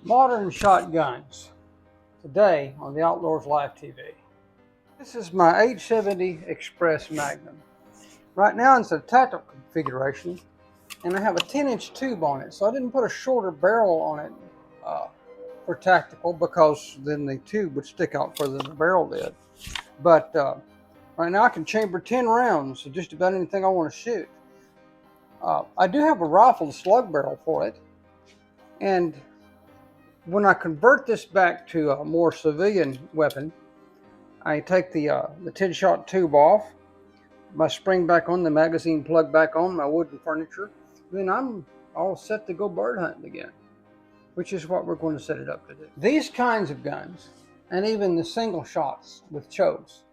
Modern shotguns today on the Outlaws Live TV. This is my 870 Express Magnum. Right now it's a tactical configuration and I have a 10-inch tube on it, so I didn't put a shorter barrel on it for tactical because then the tube would stick out further than the barrel did. But right now I can chamber 10 rounds of just about anything I want to shoot. I do have a rifle slug barrel for it, and when I convert this back to a more civilian weapon, I take the 10-shot tube off, my spring back on, the magazine plug back on, my wooden furniture, then I'm all set to go bird hunting again, which is what we're going to set it up to do. These kinds of guns, and even the single shots with chokes,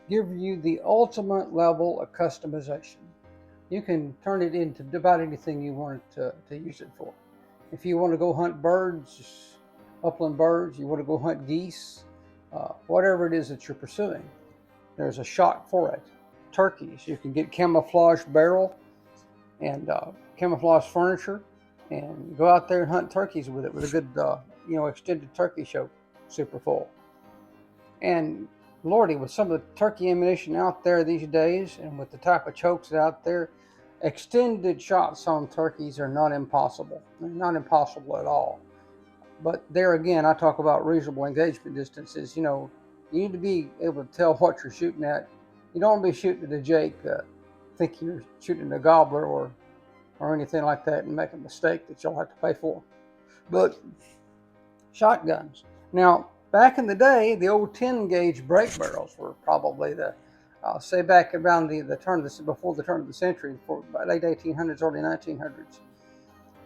give you the ultimate level of customization. You can turn it into about anything you want to use it for. If you want to go hunt birds, upland birds, you want to go hunt geese, whatever it is that you're pursuing, there's a shot for it. Turkeys, you can get camouflage barrel and camouflage furniture and go out there and hunt turkeys with it with a good extended turkey choke, super full. And lordy, with some of the turkey ammunition out there these days and with the type of chokes out there, extended shots on turkeys are not impossible. They're not impossible at all. But there again, I talk about reasonable engagement distances. You need to be able to tell what you're shooting at. You don't want to be shooting at a jake, think you're shooting a gobbler or anything like that and make a mistake that you'll have to pay for. But shotguns. Now, back in the day, the old 10-gauge break barrels were probably say back around before the turn of the century, late 1800s, early 1900s.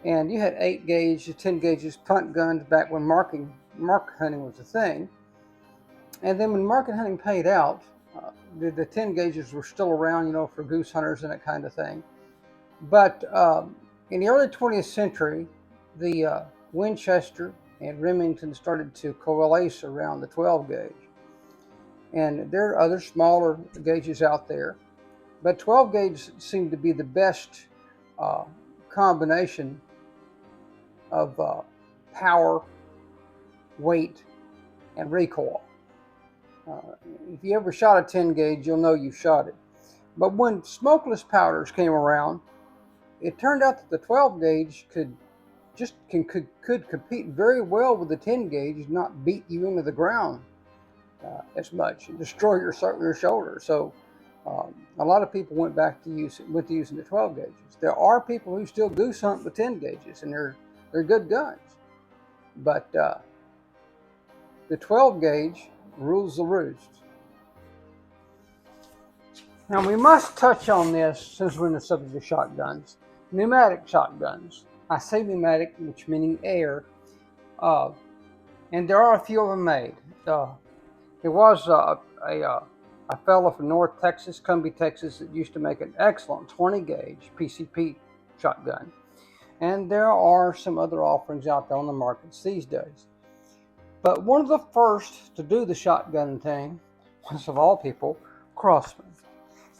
And you had 8-gauge, 10 gauges punt guns back when mark hunting was a thing. And then when market hunting paid out, the 10 gauges were still around, for goose hunters and that kind of thing. But in the early 20th century, the Winchester and Remington started to coalesce around the 12 gauge. And there are other smaller gauges out there, but 12 gauge seemed to be the best combination of power, weight, and recoil. If you ever shot a 10 gauge, you'll know you shot it. But when smokeless powders came around, it turned out that the 12 gauge could compete very well with the 10 gauge, not beat you into the ground as much and destroy your shoulder. So a lot of people went to using the 12 gauges. There are people who still goose hunt with 10 gauges, and they're good guns. But the 12 gauge rules the roost. Now we must touch on this since we're in the subject of shotguns. Pneumatic shotguns. I say pneumatic, which meaning air, and there are a few of them made. There was a fellow from North Texas, Cumbie, Texas, that used to make an excellent 20 gauge PCP shotgun. And there are some other offerings out there on the markets these days. But one of the first to do the shotgun thing was, of all people, Crosman.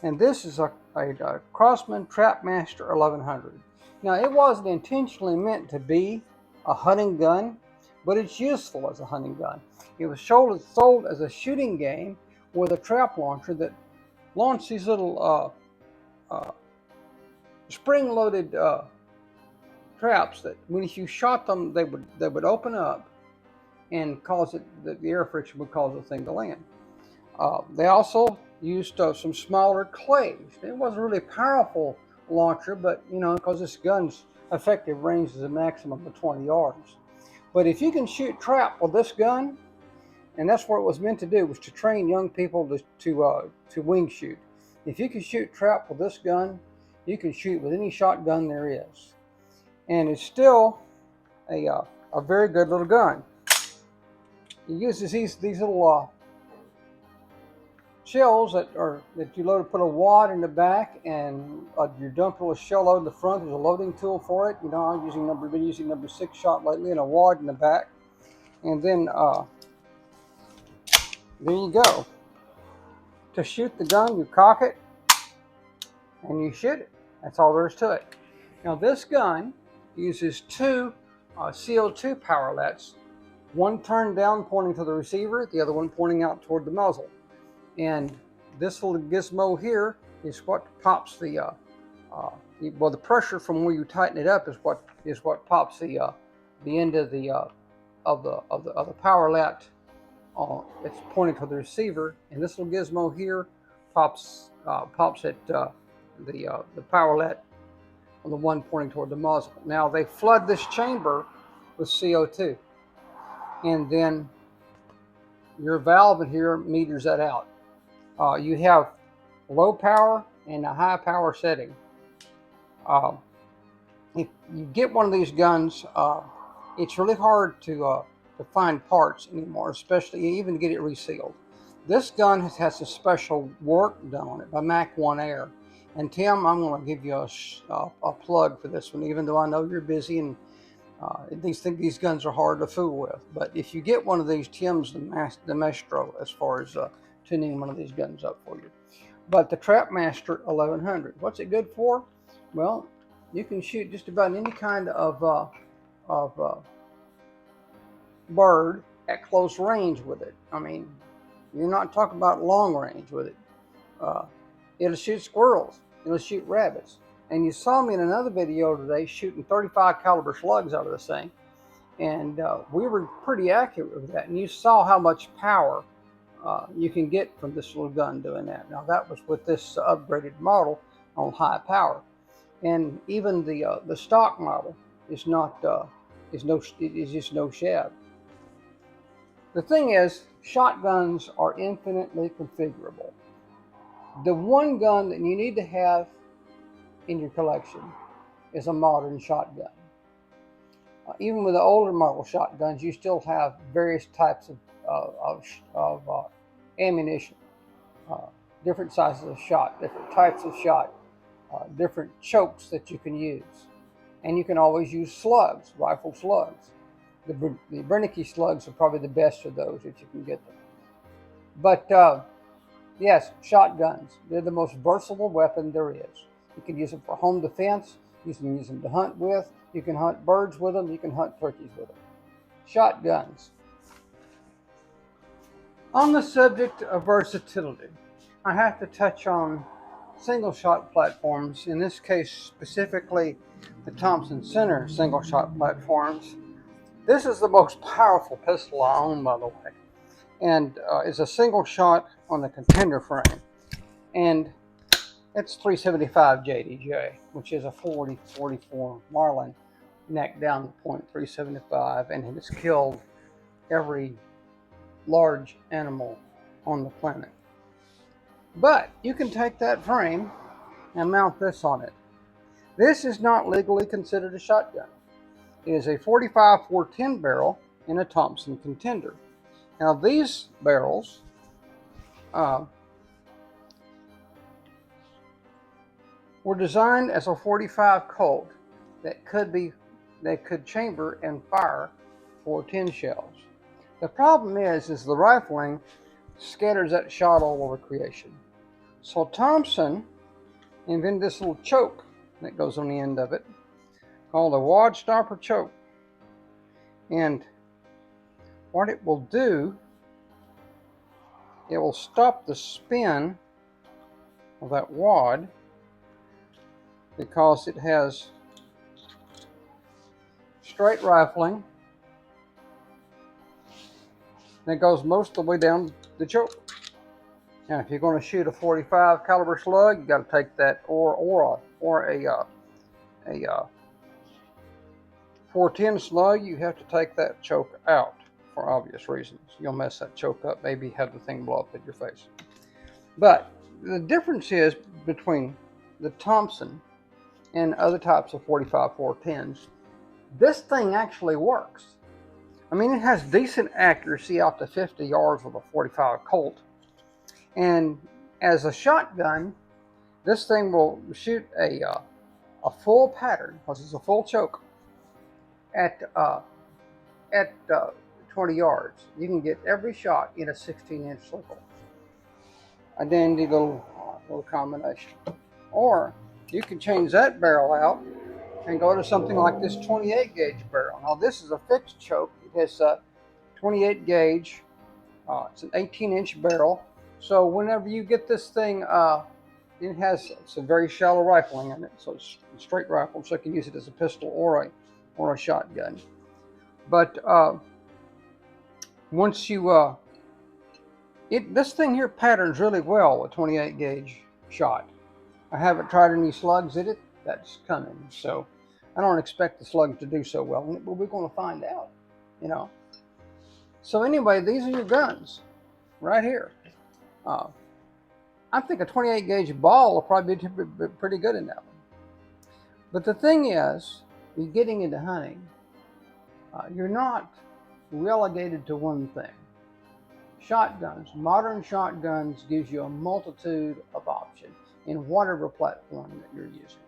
And this is a Crosman Trapmaster 1100. Now, it wasn't intentionally meant to be a hunting gun, but it's useful as a hunting gun. It was sold as a shooting game with a trap launcher that launched these little spring-loaded traps that, when you shot them, they would open up and cause the air friction would cause the thing to land. They also used some smaller clays. It wasn't really a powerful launcher, but because this gun's effective range is a maximum of 20 yards. But if you can shoot trap with this gun, and that's what it was meant to do, was to train young people to wing shoot. If you can shoot trap with this gun, you can shoot with any shotgun there is, and it's still a very good little gun. It uses these little shells that you load, put a wad in the back, and you dump a little shell load in the front. There's a loading tool for it. I'm been using number 6 shot lately, and a wad in the back, and then there you go. To shoot the gun, you cock it and you shoot it. That's all there is to it. Now, this gun uses 2 CO2 powerlets, one turned down pointing to the receiver, the other one pointing out toward the muzzle. And this little gizmo here is what pops the well, the pressure from where you tighten it up is what pops the end of the powerlet. It's pointing to the receiver, and this little gizmo here pops at the powerlet on the one pointing toward the muzzle. Now they flood this chamber with CO2, and then your valve in here meters that out. You have low power and a high power setting. If you get one of these guns, it's really hard to find parts anymore, especially even to get it resealed. This gun has some special work done on it by Mach 1 Air. And Tim, I'm going to give you a plug for this one, even though I know you're busy and these guns are hard to fool with. But if you get one of these, Tim's the maestro as far as tuning one of these guns up for you. But the Trapmaster 1100, what's it good for? Well, you can shoot just about any kind of bird at close range with it. I mean, you're not talking about long range with it. It'll shoot squirrels. It'll shoot rabbits. And you saw me in another video today shooting 35 caliber slugs out of this thing. And we were pretty accurate with that. And you saw how much power you can get from this little gun doing that. Now that was with this upgraded model on high power. And even the stock model is just no shab. The thing is, shotguns are infinitely configurable. The one gun that you need to have in your collection is a modern shotgun. Even with the older model shotguns, you still have various types of ammunition, different sizes of shot, different types of shot, different chokes that you can use. And you can always use slugs, rifle slugs. The Brennicky slugs are probably the best of those if you can get them. But yes, shotguns, they're the most versatile weapon there is. You can use them for home defense, you can use them to hunt with, you can hunt birds with them, you can hunt turkeys with them. Shotguns. On the subject of versatility, I have to touch on single shot platforms, in this case specifically the Thompson Center single shot platforms. This is the most powerful pistol I own, by the way, and it's a single shot on the Contender frame, and it's 375 JDJ, which is a 40-44 Marlin neck down to .375, and it has killed every large animal on the planet. But you can take that frame and mount this on it. This is not legally considered a shotgun. It is a 45-410 barrel in a Thompson Contender. Now these barrels were designed as a 45 Colt that could chamber and fire 410 shells. The problem is the rifling scatters that shot all over creation. So Thompson invented this little choke that goes on the end of it, called a wad stopper choke. And what it will do, it will stop the spin of that wad because it has straight rifling that goes most of the way down the choke. Now, if you're going to shoot a 45 caliber slug, you got to take that, or a 410 slug, you have to take that choke out for obvious reasons. You'll mess that choke up, maybe have the thing blow up in your face. But the difference is between the Thompson and other types of 45 410s, this thing actually works. I mean, it has decent accuracy out to 50 yards with a 45 Colt. And as a shotgun, this thing will shoot a full pattern, because it's a full choke, at 20 yards. You can get every shot in a 16-inch circle. A dandy little combination. Or you can change that barrel out and go to something like this 28 gauge barrel. Now this is a fixed choke. It has a 28 gauge. It's an 18-inch barrel. So whenever you get this thing, it's a very shallow rifling in it, so it's a straight rifle, so you can use it as a pistol or a shotgun. But once you this thing here patterns really well with 28 gauge shot. I haven't tried any slugs in it. That's coming, so I don't expect the slugs to do so well in it, but we're going to find out, you know. So anyway, these are your guns right here. I think a 28 gauge ball will probably be pretty good in that one. But the thing is, you're getting into hunting. You're not relegated to one thing. Shotguns, modern shotguns gives you a multitude of options in whatever platform that you're using.